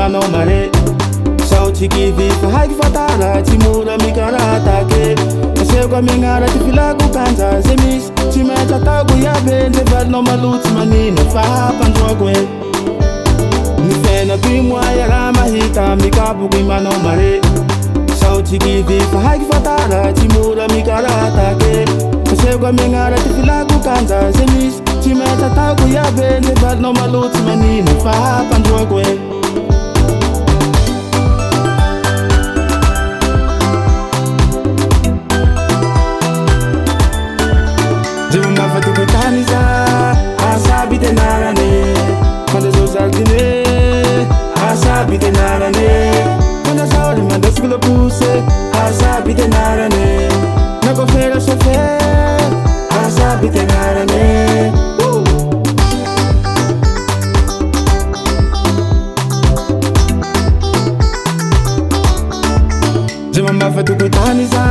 manao mare sautsy kivy fa haiky fatara tsy mora mikarata ke aseko amignara ty filako kanja ze misy tsy maintsy ataoko iabe nze valinao malotsy manino fa hampandroako e ny fiainako imoaya raha mahita mikapoko i manao mare sautsy kivy fa haiky fatara tsy mora mikarata ke aseko amignara ty filako kanja ze misy tsy maintsy ataoko iabe nze valinao malotsy manino fa hampandroako e Fatikutanisa asabi tenarane Manda zozaltine asabi tenarane Manda saori manda skula puse asabi tenarane Nako fera sofe asabi tenarane Jemamba fatikutanisa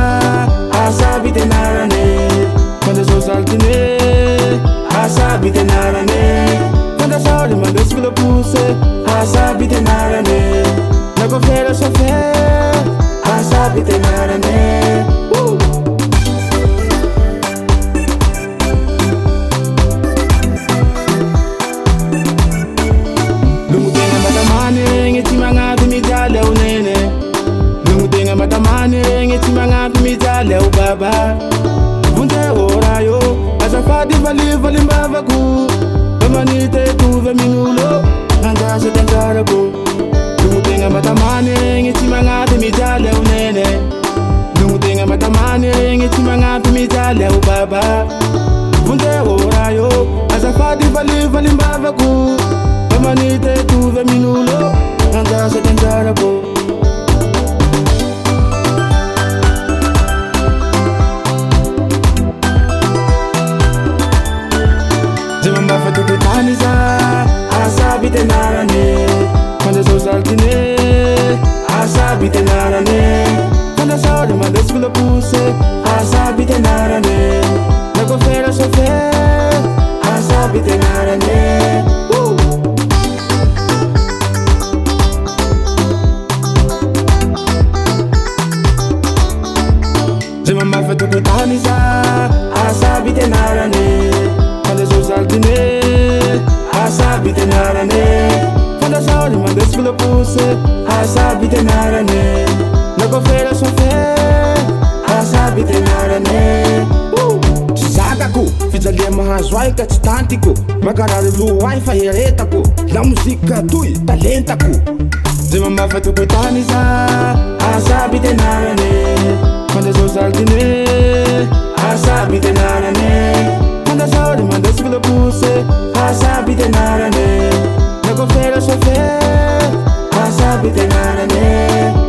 asabi tenarane Manda zozaltine asabi tenarane Manda saori manda skula puse asabi tenarane Nako fera sofe asabi tenarane Lumutenga matamane ngeti mangapi mijale unene Lumutenga matamane ngeti mangapi mijale ubaba Orayo, azafadi vali mbavaku Bamanite tuve minulo, andase tengarako Lumutenga matamane, ngeti mangati mijale unene Lumutenga matamane, ngeti mangati mijale ubaba Vunde orayo, azafadi vali mbavaku Bamanite tuve minulo, andase tengarako Jemamba fatikutanisa asabi tenarane Manda zozaltine asabi tenarane Manda saori manda skula puse asabi tenarane Nako fera sofe asabi tenarane Jemamba fatikutanisa asabi tenarane Manda zozaltine asabi tenarane Manda saori manda skula puse asabi tenarane Nako fera sofe asabi tenarane Zakako fijalia mahazo ay ka tsy tantiko Makarary lo ay fa heretako La muzika toy talentako Jemamba fatikutanisa asabi tenarane Manda zozaltine asabi tenarane Manda saori manda skula puse asabi tenarane Nako fera sofe asabi tenarane